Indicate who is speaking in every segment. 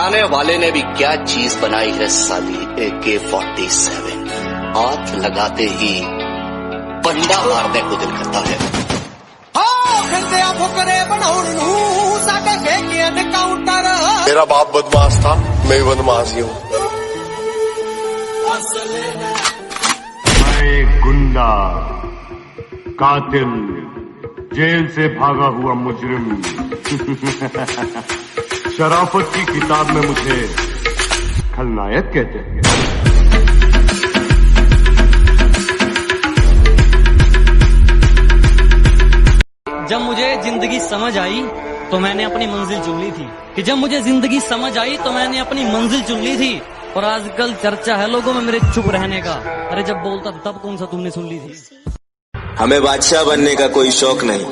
Speaker 1: आने वाले ने भी क्या चीज बनाई है साली AK-47। हाथ लगाते ही बंदा मारने को दिल करता है।
Speaker 2: मेरा बाप बदमाश था, मैं भी बदमाश ही हूँ।
Speaker 3: मैं एक गुंडा, कातिल, जेल से भागा हुआ मुजरिम। शराफत की किताब में मुझे खलनायक कहते हैं।
Speaker 4: जब मुझे जिंदगी समझ आई तो मैंने अपनी मंजिल चुन ली थी। कि जब मुझे जिंदगी समझ आई तो मैंने अपनी मंजिल चुन ली थी। और आजकल चर्चा है लोगों में मेरे चुप रहने का। अरे जब बोलता तब कौन सा तुमने सुन ली थी।
Speaker 5: हमें बादशाह बनने का कोई शौक नहीं,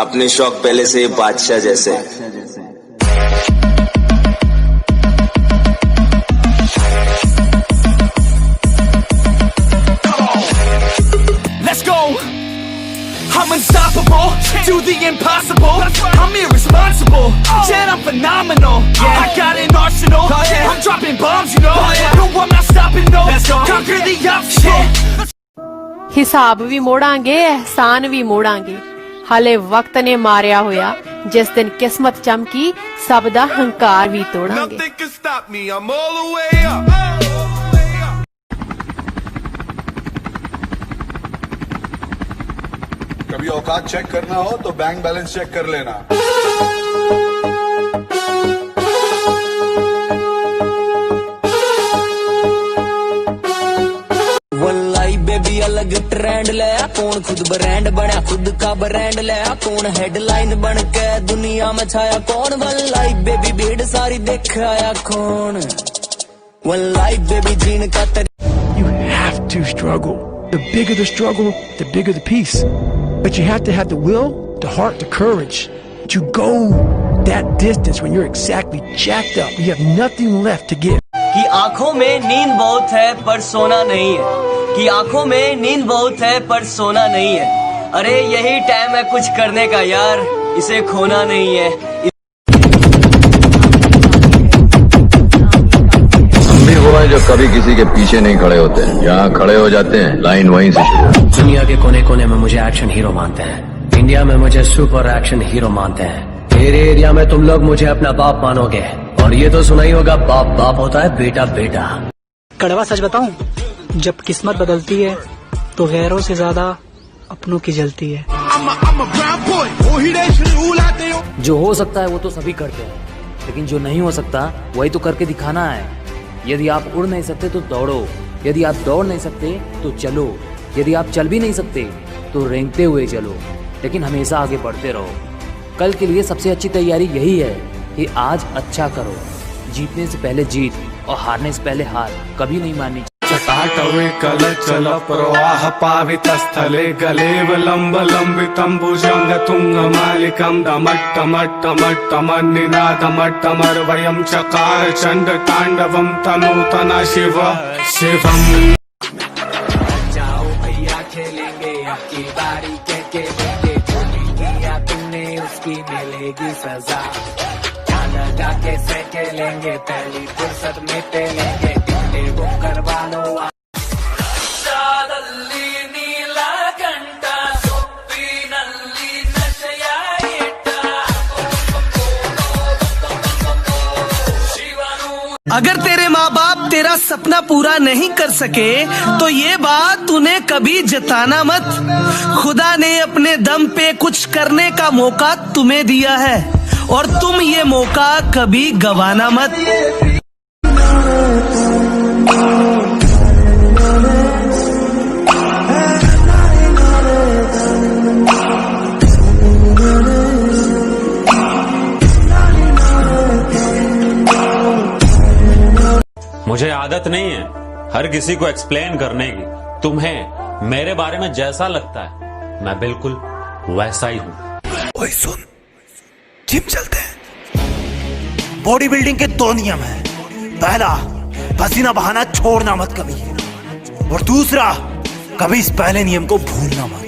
Speaker 5: अपने शौक पहले से बादशाह जैसे।
Speaker 6: I'm unstoppable, do the impossible. I'm irresponsible, yet I'm phenomenal. I got an arsenal, I'm dropping bombs, you know. No, I'm not stopping, no. Conquer the obstacle.
Speaker 7: ਹਿਸਾਬ ਵੀ ਮੋੜਾਂਗੇ, ਅਹਿਸਾਨ ਵੀ ਮੋੜਾਂਗੇ। ਹਾਲੇ ਵਕਤ ਨੇ ਮਾਰਿਆ ਹੋਇਆ, ਜਿਸ ਦਿਨ ਕਿਸਮਤ ਚਮਕੀ ਸਭ ਦਾ ਹੰਕਾਰ ਵੀ ਤੋੜਾਂਗੇ।
Speaker 2: Nothing can stop me, I'm all the way up. कभी औकात चेक करना हो तो बैंक बैलेंस चेक कर लेना।
Speaker 8: वल्लाई बेबी अलग ट्रेंड लाया, कौन खुद ब्रांड बना, खुद का ब्रांड लाया, कौन हेडलाइन बन के दुनिया में छाया, कौन वल्लाई बेबी भीड़ सारी देख आया, कौन वल्लाई बेबी जीन का
Speaker 9: You have to struggle. The bigger the struggle, the bigger the peace. But you have to have the will, the heart, the courage to go that distance when you're exactly jacked up. You have nothing left to give.
Speaker 8: कि आंखों में नींद बहुत है पर सोना नहीं है, कि आंखों में नींद बहुत है पर सोना नहीं है। अरे यही टाइम है कुछ करने का यार, इसे खोना नहीं है।
Speaker 10: हम भी वो हैं जो कभी किसी के पीछे नहीं खड़े होते हैं, यहाँ खड़े हो जाते हैं, लाइन वहीं से शुरू।
Speaker 11: दुनिया के कोने कोने में मुझे एक्शन हीरो मानते हैं, इंडिया में मुझे सुपर एक्शन हीरो मानते हैं। तेरे एरिया में तुम लोग मुझे अपना बाप मानोगे, और ये तो सुना ही होगा, बाप बाप होता है, बेटा बेटा।
Speaker 12: कड़वा सच बताऊं, जब किस्मत बदलती है तो गैरों से ज्यादा अपनों की जलती है।
Speaker 4: जो हो सकता है वो तो सभी करते हैं, लेकिन जो नहीं हो सकता वही तो करके दिखाना है। यदि आप उड़ नहीं सकते तो दौड़ो, यदि आप दौड़ नहीं सकते तो चलो, यदि आप चल भी नहीं सकते तो रेंगते हुए चलो, लेकिन हमेशा आगे बढ़ते रहो। कल के लिए सबसे अच्छी तैयारी यही है कि आज अच्छा करो। जीतने से पहले जीत और हारने से पहले हार कभी नहीं माननी चाहिए।
Speaker 6: चटाटवे कलचल प्रवाह पावितस्थले गलेवलम्ब लम्बितं भुजंग तुंग मालिकं दमट्टमट्टमट्टमट्टमन्निनादमट्टमर्वयं चकार चंड तांडवं तनूतना शिव शिवम्।
Speaker 8: जाओ भैया खेलेंगे अब की बारी, के देंगे जो नहीं किया तुमने उसकी मिलेगी सजा। लगा के सेकेलेंगे, पहली फुर्सत में पेलेंगे, दिखने वो करवा लो।
Speaker 6: अगर तेरे माँ बाप तेरा सपना पूरा नहीं कर सके तो ये बात तूने कभी जताना मत। खुदा ने अपने दम पे कुछ करने का मौका तुम्हें दिया है और तुम ये मौका कभी गवाना मत।
Speaker 13: मुझे आदत नहीं है हर किसी को एक्सप्लेन करने की। तुम्हें मेरे बारे में जैसा लगता है मैं बिल्कुल वैसा ही हूँ।
Speaker 14: ओए सुन, जिम चलते हैं। बॉडी बिल्डिंग के 2 नियम हैं। पहला, पसीना बहाना छोड़ना मत कभी, और दूसरा, कभी इस पहले नियम को भूलना मत।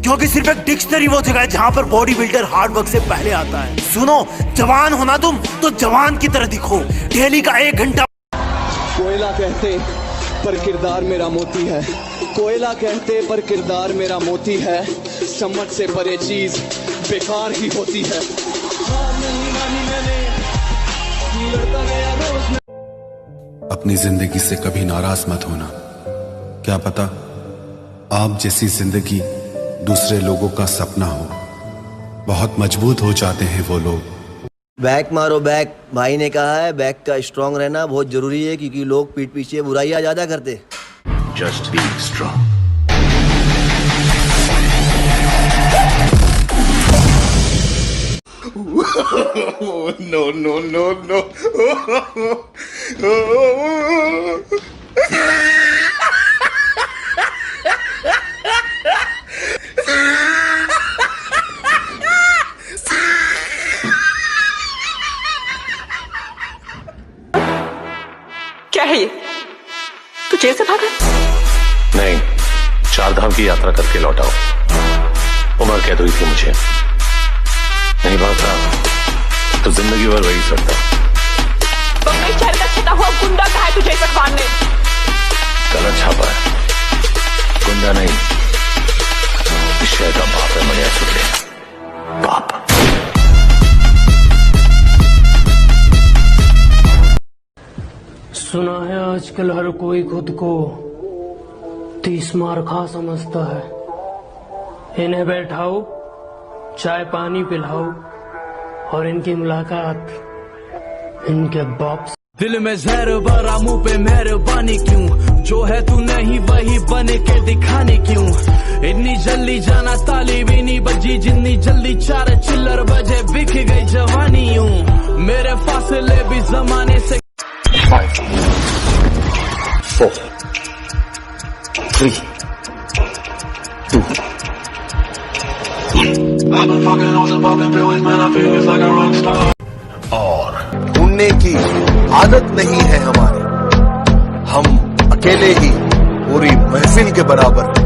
Speaker 14: क्योंकि सिर्फ एक डिक्शनरी वो जगह है जहां पर बॉडी बिल्डर हार्ड वर्क से पहले आता है। सुनो, जवान होना तुम तो जवान की तरह दिखो। डेली का 1 घंटा।
Speaker 15: कोयला कहते पर किरदार मेरा मोती है, कोयला कहते पर किरदार मेरा मोती है, समझ से परे चीज बेकार ही होती है।
Speaker 16: अपनी जिंदगी से कभी नाराज मत होना। क्या पता आप जैसी जिंदगी दूसरे लोगों का सपना हो। बहुत मजबूत हो जाते हैं वो लोग।
Speaker 17: बैक मारो बैक। भाई ने कहा है बैक का स्ट्रांग रहना बहुत जरूरी है, क्योंकि लोग पीठ पीछे बुराइयां ज्यादा करते।
Speaker 10: Just be strong.
Speaker 2: No, no, no, no.
Speaker 18: क्या है ये? तू जेल से भागा?
Speaker 10: नहीं, 4 धाम की यात्रा करके लौटा हूं। उम्र कैद हुई थी मुझे, नहीं भागता तो जिंदगी भर वही करता।
Speaker 18: बम्बई शहर का छटा हुआ गुंडा कहा है तुझे पकवान ने?
Speaker 10: गलत छापा है, गुंडा नहीं, इस शहर का बाप है। मनिया सुन बाप।
Speaker 11: सुना है आजकल हर कोई खुद को 30 मार खा समझता है। इन्हें बैठाओ, चाय पानी पिलाओ और इनकी मुलाकात इनके बाप से।
Speaker 19: दिल में जहर भरा, मुंह पे मेहरबानी क्यों? जो है तू नहीं वही बने के दिखाने क्यों? इतनी जल्दी जाना ताली भी नहीं बजी, जितनी जल्दी 4 चिल्लर बजे बिक गई जवानी यूं। मेरे फासले भी जमाने से
Speaker 10: 5 4 3 2
Speaker 2: और ढूंढने की आदत नहीं है हमारी, हम अकेले ही पूरी महफिल के बराबर हैं।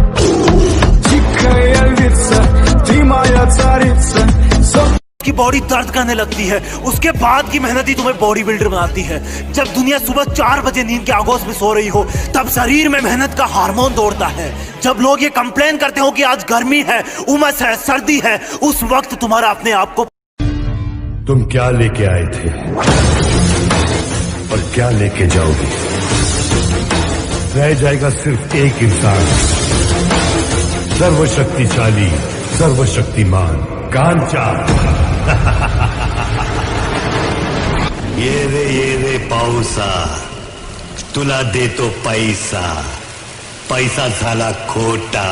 Speaker 14: की बॉडी दर्द करने लगती है, उसके बाद की मेहनत ही तुम्हें बॉडी बिल्डर बनाती है। जब दुनिया सुबह 4 बजे नींद के आगोश में सो रही हो, तब शरीर में मेहनत का हार्मोन दौड़ता है। जब लोग ये कंप्लेन करते हो कि आज गर्मी है, उमस है, सर्दी है, उस वक्त तुम्हारा अपने आप को।
Speaker 3: तुम क्या लेके आए थे और क्या लेके जाओगे? रह जाएगा सिर्फ एक इंसान, सर्वशक्तिशाली, सर्वशक्तिमान कांचा।
Speaker 20: ये रे पाऊसा, तुला देतो पैसा, पैसा झाला खोटा,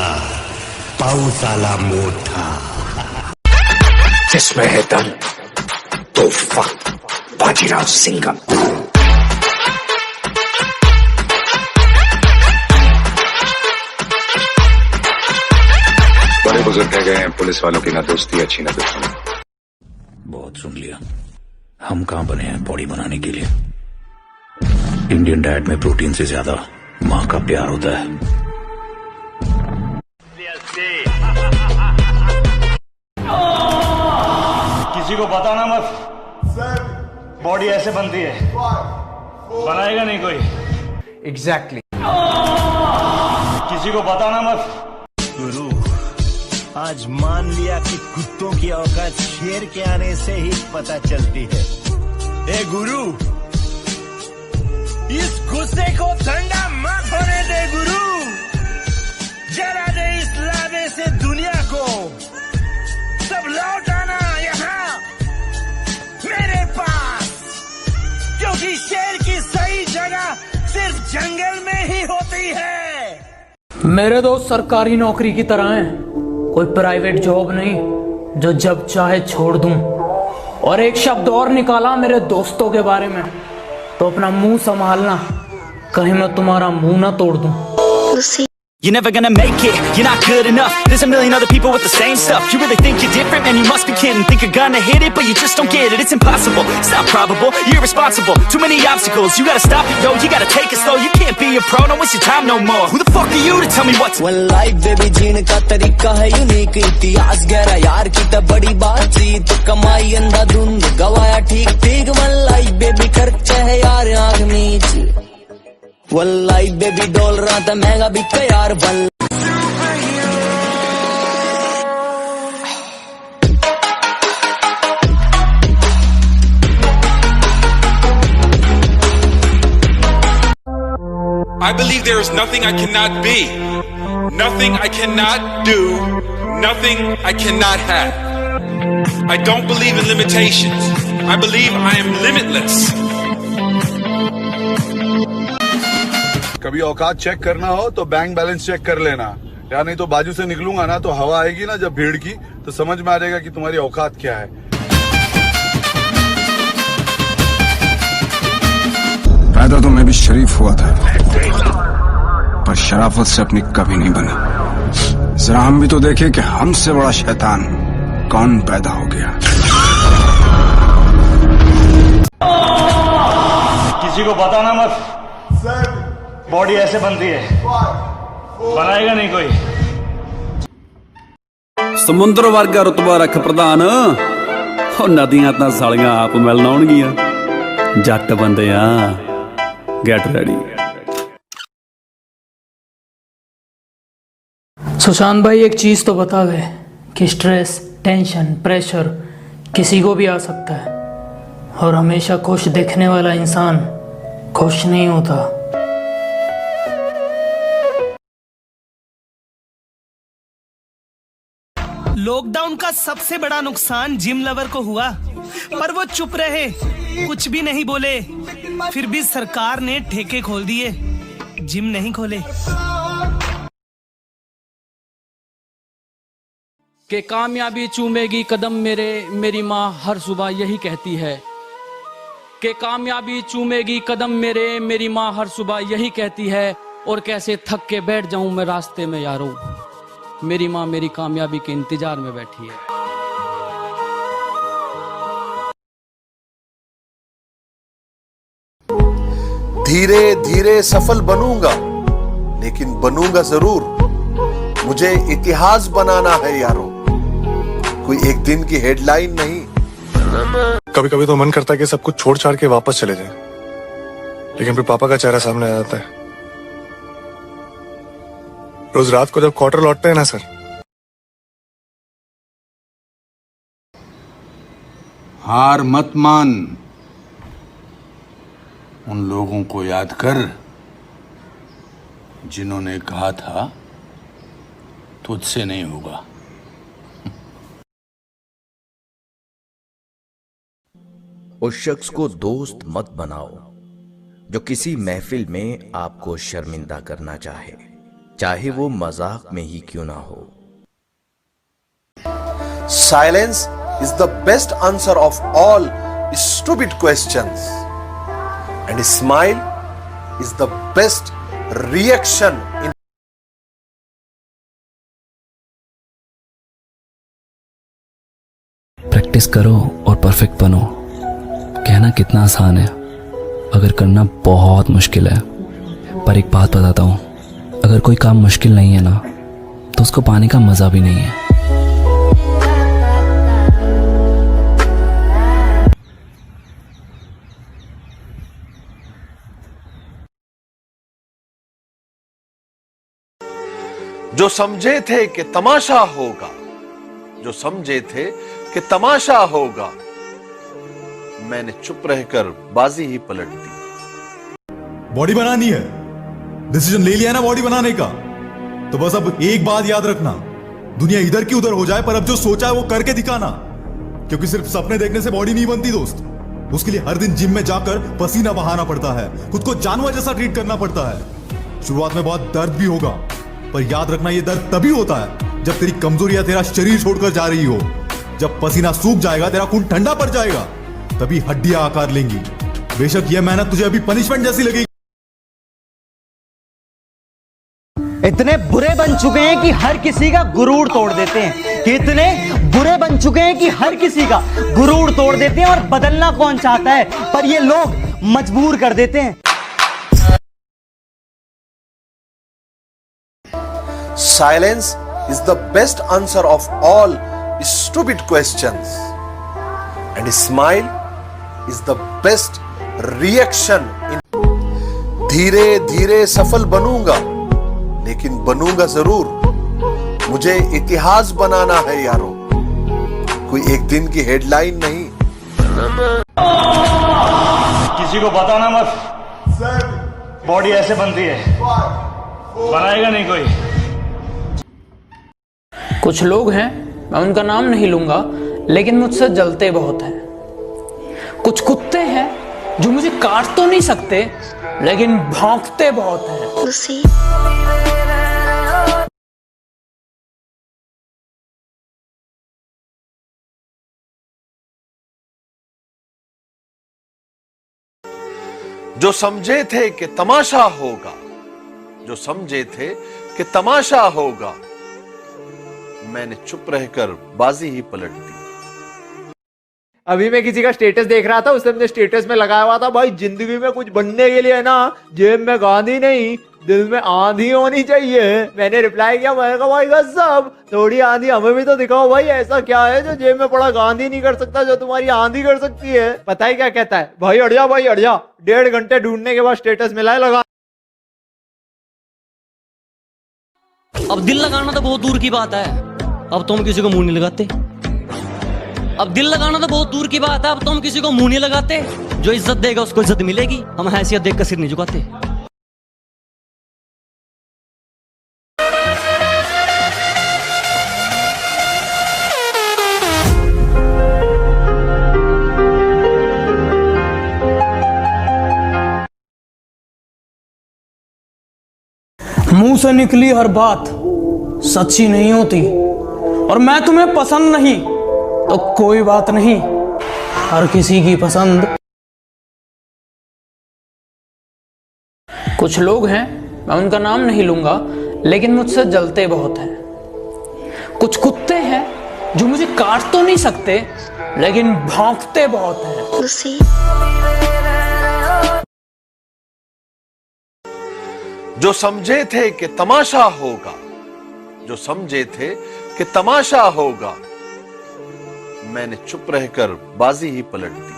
Speaker 20: पाऊस आला मोठा।
Speaker 10: जिसमें है दम तो वक्त बाजीराव सिंघम।
Speaker 21: बड़े बुजुर्ग कह गए हैं पुलिस वालों की ना दोस्ती अच्छी ना दुश्मनी।
Speaker 22: बहुत सुन लिया। हम कहां बने हैं बॉडी बनाने के लिए? इंडियन डाइट में प्रोटीन से ज्यादा मां का प्यार होता है।
Speaker 23: किसी को बताना मत, बॉडी ऐसे बनती है, बनाएगा नहीं कोई।
Speaker 24: एग्जैक्टली।
Speaker 23: किसी को बताना मत।
Speaker 20: गुरु, आज मान लिया कि कुत्तों की औकात शेर के आने से ही पता चलती है। ए गुरु, इस गुस्से को ठंडा मत होने दे गुरु, जरा दे इस लावे से दुनिया को, सब लौट आना यहाँ मेरे पास, क्योंकि शेर की सही जगह सिर्फ जंगल में ही होती है।
Speaker 11: मेरे दोस्त सरकारी नौकरी की तरह हैं, कोई प्राइवेट जॉब नहीं जो जब चाहे छोड़ दूं। और एक शब्द और निकाला मेरे दोस्तों के बारे में तो अपना मुंह संभालना, कहीं मैं तुम्हारा मुंह ना तोड़ दूं।
Speaker 1: You're never gonna make it, you're not good enough. There's a million other people with the same stuff. You really think you're different? Man, you must be kidding. Think you're gonna hit it, but you just don't get it. It's impossible, it's not probable, you're irresponsible. Too many obstacles, you gotta stop it, yo. You gotta take it slow, you can't be a pro. Don't waste your time no more. Who the fuck are you to tell me what to...
Speaker 5: One life baby, जीने का तरीका है unique. इतिहास गहरा यार की तो बड़ी बातचीत. कमाई अंधाधुंध गवाया ठीक ठीक. One life baby, खर्चा है यार आँख मीच. One life baby, डोल रहा था महंगा बिका यार.
Speaker 7: I believe there is nothing I cannot be, nothing I cannot do, nothing I cannot have. I don't believe in limitations. I believe I am limitless.
Speaker 24: कभी औकात चेक करना हो तो बैंक बैलेंस चेक कर लेना, या नहीं तो बाजू से निकलूंगा ना तो हवा आएगी ना जब भीड़ की, तो समझ में आ जाएगा कि तुम्हारी औकात क्या है.
Speaker 16: पैदा तो मैं भी शरीफ हुआ था, पर शराफत से अपनी कभी नहीं बनी. जरा हम भी तो देखें कि हमसे बड़ा शैतान कौन पैदा हो गया.
Speaker 23: किसी को बताना मत. बॉडी ऐसे बनती है, बनाएगा नहीं कोई.
Speaker 25: समुंदर वर्गा रुतबा रख प्रधान, ਉਹ ਨਦੀਆਂ ਤਾਂ ਸਾਲੀਆਂ ਆਪ ਮਿਲਣ ਆਉਣਗੀਆਂ. ਜੱਟ ਬੰਦੇ ਆ, गेट रेडी.
Speaker 11: सुशांत भाई एक चीज़ तो बता गए कि स्ट्रेस, टेंशन, प्रेशर किसी को भी आ सकता है, और हमेशा खुश दिखने वाला इंसान खुश नहीं होता.
Speaker 6: लॉकडाउन का सबसे बड़ा नुकसान जिम लवर को हुआ, पर वो चुप रहे, कुछ भी नहीं बोले. फिर भी सरकार ने ठेके खोल दिए, जिम नहीं खोले.
Speaker 26: कि कामयाबी चूमेगी कदम मेरे, मेरी माँ हर सुबह यही कहती है. कि कामयाबी चूमेगी कदम मेरे, मेरी माँ हर सुबह यही कहती है. और कैसे थक के बैठ जाऊं मैं रास्ते में यारों, मेरी माँ मेरी कामयाबी के इंतजार में बैठी है.
Speaker 2: धीरे धीरे सफल बनूंगा, लेकिन बनूंगा जरूर. मुझे इतिहास बनाना है यारों, कोई एक दिन की हेडलाइन नहीं.
Speaker 24: कभी कभी तो मन करता है कि सब कुछ छोड़ छाड़ के वापस चले जाएं, लेकिन फिर पापा का चेहरा सामने आ जाता है. रोज रात को जब क्वार्टर लौटते हैं ना सर,
Speaker 16: हार मत मान. उन लोगों को याद कर जिन्होंने कहा था तुझसे नहीं होगा.
Speaker 27: उस शख्स को दोस्त मत बनाओ जो किसी महफिल में आपको शर्मिंदा करना चाहे, चाहे वो मजाक में ही क्यों ना हो.
Speaker 2: Silence is the best answer of all stupid questions, and a smile is the best reaction in
Speaker 28: practice करो और परफेक्ट बनो. कहना कितना आसान है, अगर करना बहुत मुश्किल है. पर एक बात बताता हूँ, अगर कोई काम मुश्किल नहीं है ना, तो उसको पाने का मजा भी नहीं है.
Speaker 2: जो समझे थे कि तमाशा होगा, जो समझे थे कि तमाशा होगा, मैंने चुप रहकर बाजी ही पलट दी.
Speaker 29: बॉडी बनानी है, डिसीजन ले लिया है ना बॉडी बनाने का, तो बस अब एक बात याद रखना, दुनिया इधर की उधर हो जाए, पर अब जो सोचा है वो करके दिखाना. क्योंकि सिर्फ सपने देखने से बॉडी नहीं बनती दोस्त. उसके लिए हर दिन जिम में जाकर पसीना बहाना पड़ता है, खुद को जानवर जैसा ट्रीट करना पड़ता है. शुरुआत में बहुत दर्द भी होगा, पर याद रखना ये दर्द तभी होता है जब तेरी कमजोरियां तेरा शरीर छोड़कर जा रही हो. जब पसीना सूख जाएगा, तेरा खून ठंडा पड़ जाएगा, तभी हड्डियां आकार लेंगी. बेशक यह मेहनत तुझे अभी पनिशमेंट जैसी लगेगी.
Speaker 4: इतने बुरे बन चुके हैं कि हर किसी का गुरूर तोड़ देते हैं, कि इतने बुरे बन चुके हैं कि हर किसी का गुरूर तोड़ देते हैं। और बदलना कौन चाहता है, पर ये लोग मजबूर कर देते हैं।
Speaker 2: Silence is the best answer of all stupid questions, and smile is the best reaction. धीरे धीरे सफल बनूंगा, लेकिन बनूंगा जरूर। मुझे इतिहास बनाना है यारो, कोई एक दिन की हेडलाइन नहीं।
Speaker 23: किसी को बताना मत, बॉडी ऐसे बनती है, बनाएगा नहीं कोई।
Speaker 11: कुछ लोग हैं, मैं उनका नाम नहीं लूंगा, लेकिन मुझसे जलते बहुत हैं। कुछ कुत्ते हैं जो मुझे काट तो नहीं सकते, लेकिन भौंकते बहुत हैं।
Speaker 2: जो समझे थे कि तमाशा होगा, जो समझे थे कि तमाशा होगा, मैंने चुप रहकर बाजी ही पलट दी।
Speaker 8: अभी मैं किसी का स्टेटस देख रहा था, उसने अपने स्टेटस में लगाया हुआ था, भाई जिंदगी में कुछ बनने के लिए ना जेब में गांधी नहीं, दिल में आंधी होनी चाहिए। मैंने रिप्लाई किया, मैंने कहा भाई गजब, थोड़ी आंधी हमें भी तो दिखाओ भाई, ऐसा क्या है जो जेब में पड़ा गांधी नहीं कर सकता, जो तुम्हारी आंधी कर सकती है। पता ही क्या कहता है, भाई अड़ जा, भाई अड़ जा। 1.5 घंटे ढूंढने के बाद स्टेटस मिला है, लगा।
Speaker 28: अब दिल लगाना तो बहुत दूर की बात है, अब तो हम किसी को मुंह नहीं लगाते। अब दिल लगाना तो बहुत दूर की बात है, अब तो हम किसी को मुंह नहीं लगाते। जो इज्जत देगा उसको इज्जत मिलेगी, हम हैसियत देखकर सिर नहीं झुकाते।
Speaker 11: मुंह से निकली हर बात सच्ची नहीं होती, और मैं तुम्हें पसंद नहीं तो कोई बात नहीं, हर किसी की पसंद। कुछ लोग हैं, मैं उनका नाम नहीं लूंगा, लेकिन मुझसे जलते बहुत हैं। कुछ कुत्ते हैं जो मुझे काट तो नहीं सकते, लेकिन भौंकते बहुत हैं।
Speaker 2: जो समझे थे कि तमाशा होगा, जो समझे थे कि तमाशा होगा, मैंने चुप रहकर बाजी ही पलट दी।